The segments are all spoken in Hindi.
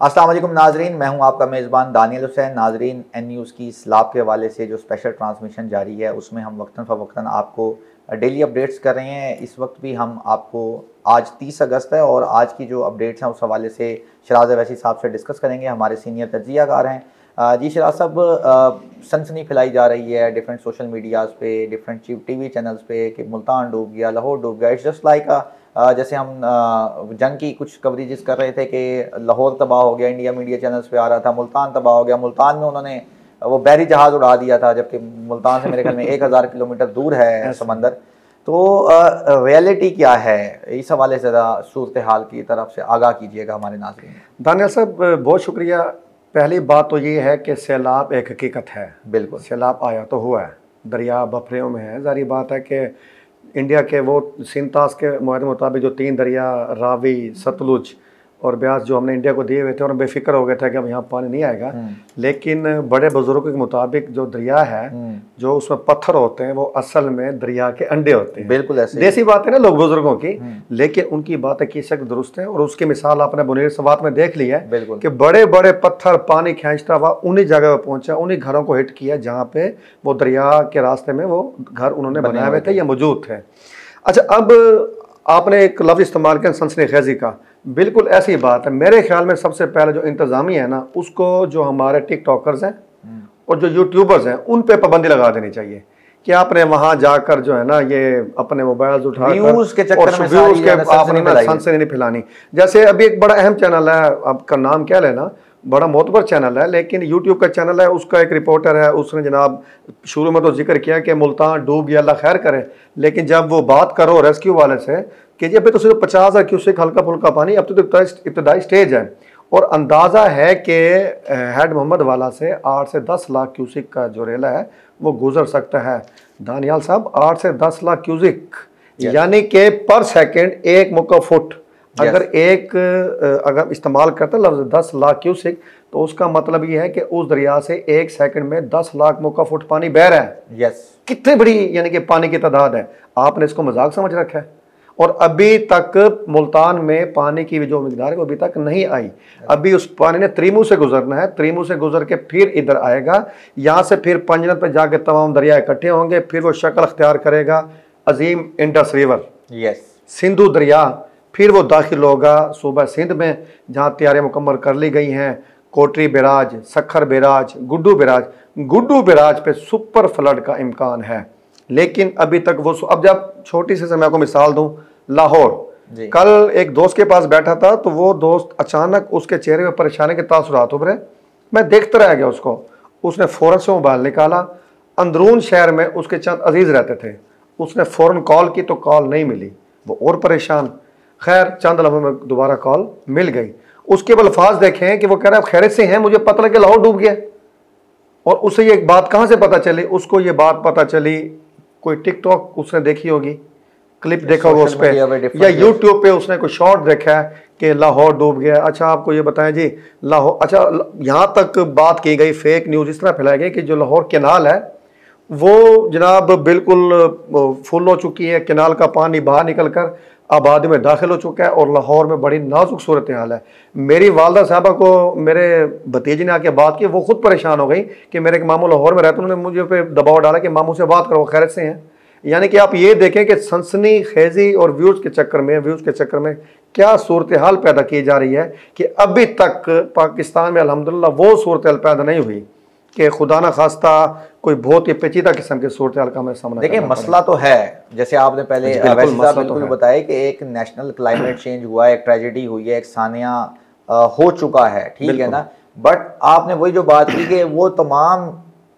अस्सलाम वालेकुम नाजरीन, मैं हूं आपका मेज़बान दानियल हुसैन। नाजरीन, एन न्यूज़ की सैलाब के हवाले से जो स्पेशल ट्रांसमिशन जारी है उसमें हम वक्तन फ़वक्तन आपको डेली अपडेट्स कर रहे हैं। इस वक्त भी हम आपको आज 30 अगस्त है और आज की जो अपडेट्स हैं उस हवाले से शराज अवैसी साहब से डिस्कस करेंगे। हमारे सीनियर तज्ज़ियाकार हैं। जी शराज साहब, सनसनी फैलाई जा रही है डिफरेंट सोशल मीडियाज़ पे, डिफरेंट TV चैनल्स पे कि मुल्तान डूब गया, लाहौर डूब गया। इट्स जस्ट लाइक जैसे हम जंग की कुछ कवरेजेस कर रहे थे कि लाहौर तबाह हो गया, इंडिया मीडिया चैनल्स पे आ रहा था, मुल्तान तबाह हो गया, मुल्तान में उन्होंने वो बहरी जहाज़ उड़ा दिया था, जबकि मुल्तान से मेरे ख्याल में 1000 किलोमीटर दूर है समंदर। तो रियलिटी क्या है, इस हवाले से ज़रा सूरत हाल की तरफ से आगाह कीजिएगा हमारे नाज़रीन। दानियल साहब, बहुत शुक्रिया। पहली बात तो ये है कि सैलाब एक हकीकत है। बिल्कुल, सैलाब आया तो हुआ है, दरिया बफरियों में है। जारी बात है कि इंडिया के वो सिंतास के मुआहदे मुताबिक जो 3 दरिया रावी, सतलुज और ब्यास जो हमने इंडिया को दिए हुए थे, और हम बेफिक्र हो गए थे कि अब यहाँ पानी नहीं आएगा। लेकिन बड़े बुजुर्गों के मुताबिक जो दरिया है, जो उसमें पत्थर होते हैं, वो असल में दरिया के अंडे होते हैं। बिल्कुल ऐसे देसी बात है ना लोग बुजुर्गों की, लेकिन उनकी बात हकीकत दुरुस्त है। और उसकी मिसाल आपने बुनीर सवात में देख ली है कि बड़े बड़े पत्थर पानी खींचता हुआ उन्हीं जगह पर पहुंचा, उन्हीं घरों को हिट किया जहाँ पे वो दरिया के रास्ते में वो घर उन्होंने बनाए हुए थे या मौजूद थे। अच्छा, अब आपने एक लफ्ज़ इस्तेमाल किया सनसनीखेज़ी का, बिल्कुल ऐसी बात है। मेरे ख्याल में सबसे पहले जो इंतज़ामिया है ना, उसको जो हमारे टिकटॉकर्स हैं और जो यूट्यूबर्स हैं उन पे पाबंदी लगा देनी चाहिए कि आपने वहाँ जाकर जो है ना ये अपने मोबाइल उठाकर व्यूज़ के चक्कर में आपने सनसनी नहीं फैलानी। जैसे अभी एक बड़ा अहम चैनल है, आपका नाम क्या लेना, बड़ा मोतबर चैनल है लेकिन यूट्यूब का चैनल है, उसका एक रिपोर्टर है, उसने जनाब शुरू में तो जिक्र किया कि मुल्तान डूब गया, अल्लाह खैर करे। लेकिन जब वो बात करो रेस्क्यू वाले से कि जी अभी तो सिर्फ 50,000 क्यूसेक हल्का फुल्का पानी, अब तो इब्तदाई स्टेज है, और अंदाज़ा है कि हेड मोहम्मद वाला से 8 से 10 लाख क्यूसेक का जो रेला है वो गुजर सकता है। दानियाल साहब, 8 से 10 लाख क्यूसेक यानी कि पर सेकेंड 1 मुक्का फुट अगर अगर इस्तेमाल करता है लफ्ज़ 10 लाख क्यूसेक, तो उसका मतलब ये है कि उस दरिया से 1 सेकंड में 10 लाख मुक्का फुट पानी बह रहा है। कितनी बड़ी यानी कि पानी की तादाद है। आपने इसको मजाक समझ रखा है। और अभी तक मुल्तान में पानी की जो मिकदार है वो अभी तक नहीं आई। अभी उस पानी ने त्रिमू से गुजरना है, त्रिमू से गुजर के फिर इधर आएगा, यहाँ से फिर पंजनत पर जाके तमाम दरिया इकट्ठे होंगे, फिर वो शक्ल अख्तियार करेगा अजीम इंडस रिवर, सिंधु दरिया, फिर वो दाखिल होगा सूबा सिंध में जहाँ तैयारियाँ मुकम्मल कर ली गई हैं। Kotri barrage, Sukkur barrage, Guddu barrage पे सुपर फ्लड का इम्कान है, लेकिन अभी तक वो अब जब छोटी सी मैं आपको मिसाल दूं, लाहौर, कल एक दोस्त के पास बैठा था तो वो दोस्त अचानक उसके चेहरे में परेशानी के तासुरात उभरे। मैं देखता रह गया उसको, उसने फ़ौरन से मोबाइल निकाला। अंदरून शहर में उसके चंद अजीज़ रहते थे, उसने फ़ौरन कॉल की तो कॉल नहीं मिली, वो और परेशान। खैर चंद लम्हों में दोबारा कॉल मिल गई। उसके अल्फाज देखें कि वो कह रहा है खैरियत से हैं, मुझे पता लगे लाहौर डूब गया। और उसे ये बात कहाँ से पता चली? उसको ये बात पता चली, कोई टिकटॉक उसने देखी होगी, क्लिप देखा होगा उस पर, या यूट्यूब पे उसने कोई शॉर्ट देखा है कि लाहौर डूब गया। अच्छा, आपको ये बताएं जी लाहौर, अच्छा यहाँ तक बात की गई, फेक न्यूज़ इस तरह फैलाई गई कि जो लाहौर कैनाल है वो जनाब बिल्कुल फुल हो चुकी है, कैनाल का पानी बाहर निकल कर आबादी में दाखिल हो चुका है और लाहौर में बड़ी नाजुक सूरत हाल है। मेरी वालदा साहबा को मेरे भतीजे ने आके बात की, वो खुद परेशान हो गई कि मेरे एक मामू लाहौर में रहते, उन्होंने मुझे पे दबाव डाला कि मामू से बात करो, खैरियत से हैं। यानी कि आप ये देखें कि सनसनी खेजी और व्यूज़ के चक्कर में क्या सूरत हाल पैदा की जा रही है कि अभी तक पाकिस्तान में अल्हम्दुलिल्लाह वो सूरत हाल पैदा नहीं हुई कि खुदा ना खास्ता कोई बहुत ही पेचीदा किस्म के सूरत हाल का हमें सामना। देखिए, मसला तो है, जैसे आपने पहले बिल्कुल बताया कि एक नेशनल क्लाइमेट चेंज हुआ है, एक ट्रेजेडी हुई है, एक सानिया हो चुका है, ठीक है ना। बट आपने वही जो बात की कि वो तमाम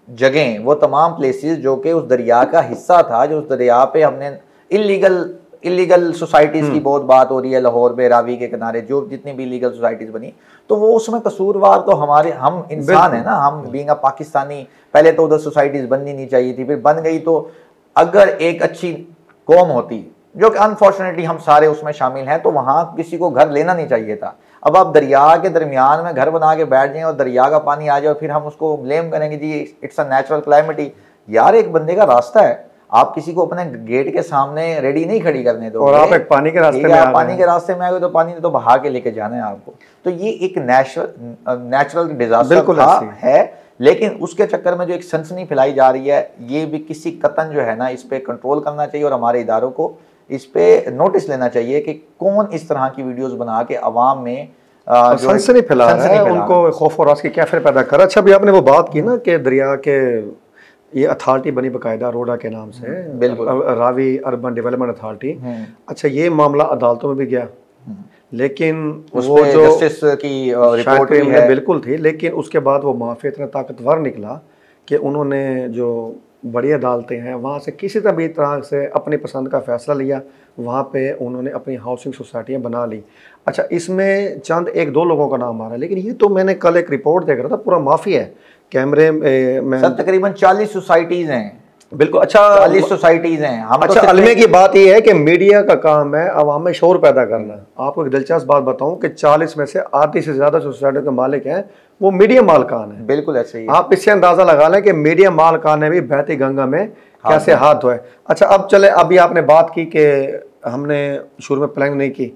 जगह, वो तमाम प्लेसेस जो कि उस दरिया का हिस्सा था, जो उस दरिया पे हमने इलीगल सोसाइटीज़ की बहुत बात हो रही है लाहौर में, रावी के किनारे जो जितनी भी इलीगल सोसाइटीज़ बनी, तो वो उसमें कसूरवार तो हम इंसान है ना। हम बीइंग अ पाकिस्तानी, पहले तो उधर सोसाइटीज़ बननी नहीं चाहिए थी, फिर बन गई। तो अगर एक अच्छी कौम होती, जो कि अनफॉर्चुनेटली हम सारे उसमें शामिल हैं, तो वहाँ किसी को घर लेना नहीं चाहिए था। अब आप दरिया के दरमियान में घर बना के बैठ जाएं और दरिया का पानी आ जाए और फिर हम उसको ब्लेम करेंगे जी इट्स अ नेचुरल क्लाइमेट। यार, एक बंदे का रास्ता है, आप किसी को अपने गेट के सामने रेडी नहीं खड़ी करने दो, और आप एक पानी के रास्ते में पानी के रास्ते में आ गए तो पानी ने तो बहा के लेके जाना है आपको। तो ये एक नेचुरल डिजास्टर है, लेकिन उसके चक्कर में जो एक सनसनी फैलाई जा रही है, ये भी किसी कतन जो है ना इस पे कंट्रोल करना चाहिए और हमारे इदारों को इस पे नोटिस लेना चाहिए कि कौन इस तरह की वीडियोस बना के अवाम में सनसनी फैला रहा है, उनको खौफ और रास की कैफिर पैदा कर। अच्छा, अभी आपने वो बात की ना कि दरिया के ये अथॉरिटी बनी बाकायदा रोडा के नाम से, बिल्कुल, रावी अर्बन डेवलपमेंट अथॉरिटी। अच्छा, ये मामला अदालतों में भी गया, लेकिन वो जो जस्टिस की रिपोर्ट है बिल्कुल थी, लेकिन उसके बाद वो माफी इतना ताकतवर निकला कि उन्होंने जो बड़ी अदालतें हैं वहाँ से किसी तरह से अपनी पसंद का फैसला लिया, वहाँ पे उन्होंने अपनी हाउसिंग सोसाइटियाँ बना ली। अच्छा, इसमें चंद एक दो लोगों का नाम आ रहा है, लेकिन ये तो मैंने कल एक रिपोर्ट देख रहा था, पूरा माफी है कैमरे में। सर तकरीबन 40 सोसाइटीज हैं। बिल्कुल। अच्छा, 40 सोसाइटीज हैं। हम अच्छा, अलमे की बात यह है कि मीडिया का काम है अवाम में शोर पैदा करना। आपको एक दिलचस्प बात बताऊं कि 40 में से आधी से ज्यादा सोसाइटियों के मालिक हैं वो मीडिया मालकान है। बिल्कुल ऐसे ही। आप इससे अंदाजा लगा लें कि मीडिया मालकान ने भी बहती गंगा में कैसे हाथ धोए। अच्छा, अब चले, अभी आपने बात की कि हमने शुरू में प्लानिंग नहीं की,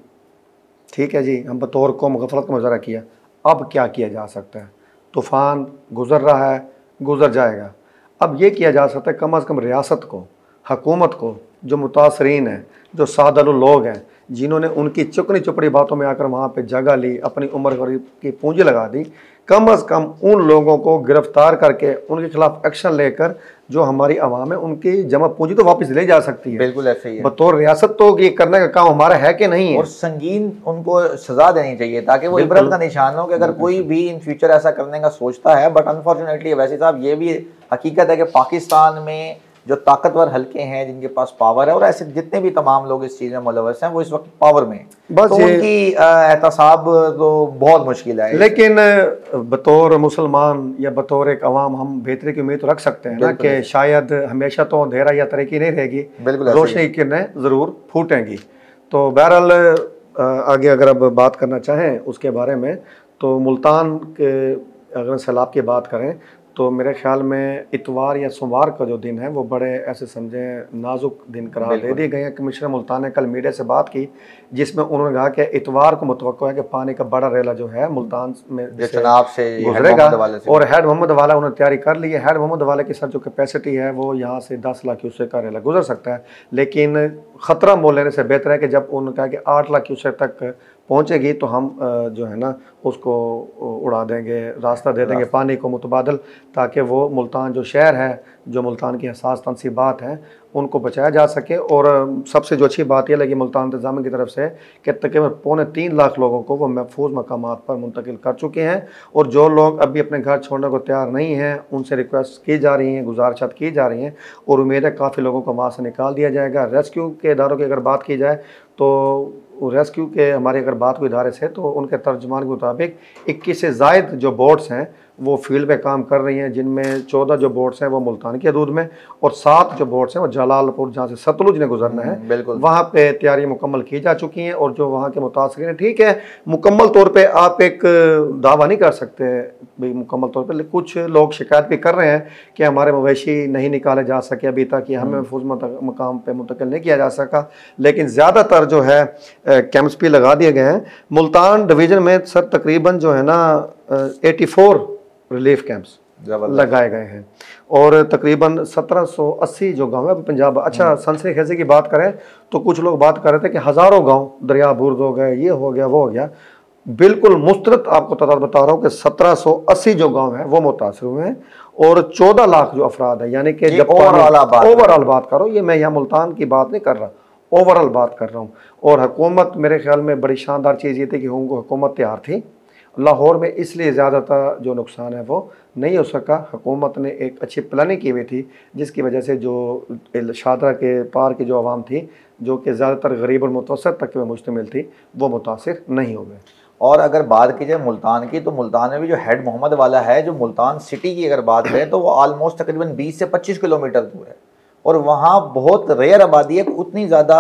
ठीक है जी, हम बतौर कौम गफलत का मुजाहरा किया। अब क्या किया जा सकता है? तूफान गुजर रहा है, गुजर जाएगा। अब ये किया जा सकता है कम से कम रियासत को, हुकूमत को, जो मुतासरीन हैं, जो साधारण लोग हैं, जिन्होंने उनकी चुकनी चुपड़ी बातों में आकर वहाँ पे जगह ली, अपनी उम्र की पूंजी लगा दी, कम से कम उन लोगों को गिरफ्तार करके उनके खिलाफ एक्शन लेकर जो हमारी आवाम है उनकी जमा पूंजी तो वापस ले जा सकती है। बिल्कुल ऐसे ही है। बतौर रियासत तो ये करने का काम हमारा है कि नहीं है, और संगीन उनको सजा देनी चाहिए ताकि वो इबरत का निशान हो कि अगर कोई भी इन फ्यूचर ऐसा करने का सोचता है। बट अनफॉर्चुनेटली वैसे साहब ये भी हकीकत है कि पाकिस्तान में जो ताकतवर हल्के हैं, जिनके पास पावर है, और ऐसे जितने भी तमाम लोग इस चीज़ में मुलव्वस हैं, वो इस वक्त पावर में, बस तो उनकी एहतसाब तो बहुत मुश्किल है। लेकिन बतौर मुसलमान या बतौर एक अवाम हम बेहतरी की उम्मीद तो रख सकते हैं ना कि शायद हमेशा तो अंधेरा या तरक्की नहीं रहेगी, रोशनी की किरणें ज़रूर फूटेंगी। तो बहरहाल आगे अगर अब बात करना चाहें उसके बारे में, तो मुल्तान के अगर सैलाब की बात करें तो मेरे ख्याल में इतवार या सोमवार का जो दिन है वो बड़े ऐसे समझें नाजुक दिन करार दे दिए गए हैं। कमिश्नर मुल्तान ने कल मीडिया से बात की जिसमें उन्होंने कहा कि इतवार को मुतवक्को है कि पानी का बड़ा रेला जो है मुल्तान में चनाब से गुजरेगा, और हेड मोहम्मद वाला उन्होंने तैयारी कर ली है। हेड मोहम्मद वाले की सर जो कैपेसिटी है वो यहाँ से 10 लाख क्यूसेक का रेला गुजर सकता है, लेकिन ख़तरा मोल लेने से बेहतर है कि जब उन्होंने कहा कि 8 लाख क्यूसेक तक पहुँचेगी तो हम जो है ना उसको उड़ा देंगे, रास्ता दे देंगे पानी को मुतबादल, ताकि वो मुल्तान जो शहर है, जो मुल्तान की हसास तनसीबात हैं, उनको बचाया जा सके। और सबसे जो अच्छी बात यह लगी मुल्तान इंतज़ाम की तरफ से कि तकरीबन 2.25 लाख लोगों को वो महफूज मकामात पर मुंतकिल कर चुके हैं, और जो लोग अभी अपने घर छोड़ने को तैयार नहीं हैं उनसे रिक्वेस्ट की जा रही हैं, गुजारिशात की जा रही हैं, और उम्मीद है काफ़ी लोगों को वहाँ से निकाल दिया जाएगा। रेस्क्यू के इदारों की अगर बात की जाए तो रेस्क्यू के हमारी अगर बात को इदारे से, तो उनके तर्जुमान के मुताबिक 21 से ज़ायद जो बोट्स हैं वो फील्ड पे काम कर रही हैं, जिनमें 14 जो बोट्स हैं वो मुल्तान की हदूद में, और 7 जो बोट्स हैं वो जलालपुर, जहाँ से सतलुज ने गुजरना है, बिल्कुल वहाँ पे तैयारी मुकम्मल की जा चुकी हैं। और जो वहाँ के मुतासरीन हैं, ठीक है, मुकम्मल तौर पे आप एक दावा नहीं कर सकते भाई मुकम्मल तौर पे, कुछ लोग शिकायत भी कर रहे हैं कि हमारे मवेशी नहीं निकाले जा सके अभी तक, हमें महफूज मकाम पर मुंतकिल नहीं किया जा सका, लेकिन ज़्यादातर जो है कैंप्स भी लगा दिए गए हैं। मुल्तान डिवीज़न में सर तकरीबन जो है ना 84 रिलीफ कैंप्स लगाए गए हैं, और तकरीबन 1780 जो गांव है पंजाब। अच्छा, सनसनीखेज़ी की बात करें तो कुछ लोग बात कर रहे थे कि हज़ारों गांव दरिया बुर्द हो गए, ये हो गया वो हो गया। बिल्कुल मुस्तरद आपको तादाद बता रहा हूँ कि 1780 जो गांव है वो मुतासर हुए हैं, और 14 लाख जो अफराद है, यानी कि जब ओवरऑल बात करो, ये मैं यहाँ मुल्तान की बात नहीं कर रहा, ओवरऑल बात कर रहा हूँ। और हुकूमत मेरे ख्याल में बड़ी शानदार चीज़ ये थी कि हुकूमत तैयार थी। लाहौर में इसलिए ज़्यादातर जो नुकसान है वो नहीं हो सका, हुकूमत ने एक अच्छी प्लानिंग की हुई थी, जिसकी वजह से जो शादरा के पार की जो आवाम थी, जो कि ज़्यादातर गरीब और मुतवस्सित तबके में मुश्तमिल थी, वो मुतासिर नहीं हो गए। और अगर बात की जाए मुल्तान की, तो मुल्तान में भी जो हेड मोहम्मद वाला है, जो मुल्तान सिटी की अगर बात करें तो वो ऑलमोस्ट तकरीबन 20 से 25 किलोमीटर दूर है, और वहाँ बहुत रेयर आबादी है। उतनी ज़्यादा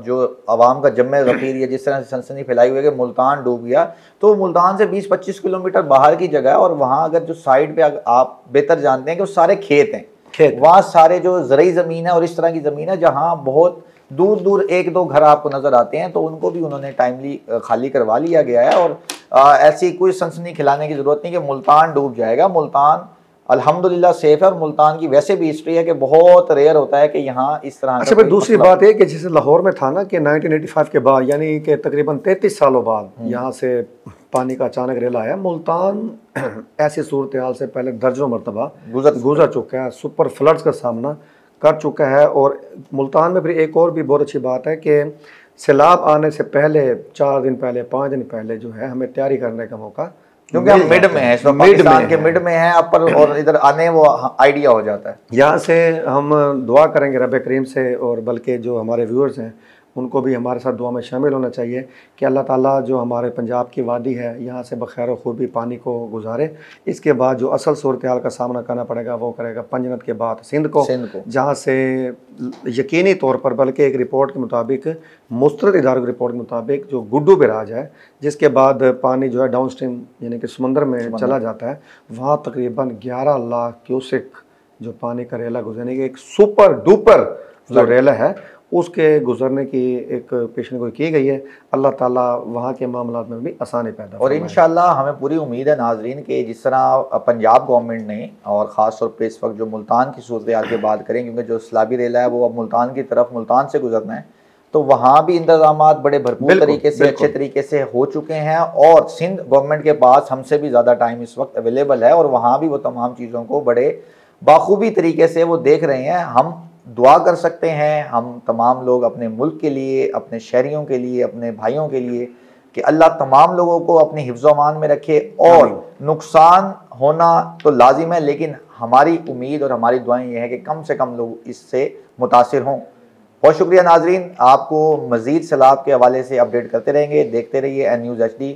जो आवाम का जम्मे ग़फीर या जिस तरह से सनसनी फैलाई हुई है कि मुल्तान डूब गया, तो मुल्तान से 20-25 किलोमीटर बाहर की जगह है, और वहाँ अगर जो साइड पे आप बेहतर जानते हैं कि वो सारे खेत हैं, खेत, वहाँ सारे जो ज़रूरी ज़मीन है और इस तरह की ज़मीन है जहाँ बहुत दूर दूर एक दो घर आपको नज़र आते हैं, तो उनको भी उन्होंने टाइमली खाली करवा लिया गया है। और ऐसी कोई सनसनी खिलाने की ज़रूरत नहीं कि मुल्तान डूब जाएगा। मुल्तान अल्हम्दुलिल्लाह सेफ है, और मुल्तान की वैसे भी हिस्ट्री है कि बहुत रेयर होता है कि यहाँ इस तरह अच्छा का फिर दूसरी बात है कि जैसे लाहौर में था ना कि 1985 के बाद, यानी कि तकरीबन 33 सालों बाद यहाँ से पानी का अचानक रेल आया। मुल्तान ऐसी सूरत हाल से पहले दर्जनों मरतबा गुजर चुका है, सुपर फ्लड्स का सामना कर चुका है। और मुल्तान में फिर एक और भी बहुत अच्छी बात है कि सैलाब आने से पहले 4 दिन पहले 5 दिन पहले जो है हमें तैयारी करने का मौका, क्योंकि हम मिड में हैं, इस वक्त पाकिस्तान के मिड में हैं अपर, और इधर आने वो आइडिया हो जाता है। यहाँ से हम दुआ करेंगे रब करीम से, और बल्कि जो हमारे व्यूअर्स हैं उनको भी हमारे साथ दुआ में शामिल होना चाहिए कि अल्लाह ताला जो हमारे पंजाब की वादी है यहाँ से बखैर खूबी पानी को गुजारे। इसके बाद जो असल सूरत हाल का सामना करना पड़ेगा वो करेगा पंजनत के बाद सिंध को, जहाँ से यकीनी तौर पर, बल्कि एक रिपोर्ट के मुताबिक, मुस्तरद इदारों की रिपोर्ट के मुताबिक, जो गुड्डू बैराज है जिसके बाद पानी जो है डाउन स्ट्रीम यानी कि समंदर में चला जाता है, वहाँ तकरीबन 11 लाख क्यूसेक जो पानी का रेला गुजरने की एक सुपर डुपर जो रेला है उसके गुजरने की एक पेशन गोई की गई है। अल्लाह ताला वहाँ के मामला में भी आसानी पैदा और इंशाल्लाह हमें पूरी उम्मीद है नाजरीन के जिस तरह पंजाब गवर्नमेंट ने, और ख़ास तौर पे इस वक्त जो मुल्तान की सूरत हाल की बात करें, क्योंकि जो सैलाबी रेला है वो अब मुल्तान की तरफ, मुल्तान से गुजरना है, तो वहाँ भी इंतजाम बड़े भरपूर तरीके से, अच्छे तरीके से हो चुके हैं। और सिंध गवर्नमेंट के पास हमसे भी ज़्यादा टाइम इस वक्त अवेलेबल है, और वहाँ भी वो तमाम चीज़ों को बड़े बाखूबी तरीके से वो देख रहे हैं। हम दुआ कर सकते हैं, हम तमाम लोग अपने मुल्क के लिए, अपने शहरियों के लिए, अपने भाइयों के लिए, कि अल्लाह तमाम लोगों को अपनी हिफ्ज़-ओ-अमान में रखे। और नुकसान होना तो लाजिम है, लेकिन हमारी उम्मीद और हमारी दुआएं ये है कि कम से कम लोग इससे मुतासिर हों। बहुत शुक्रिया नाजरीन, आपको मज़ीद सैलाब के हवाले से अपडेट करते रहेंगे। देखते रहिए NNews HD।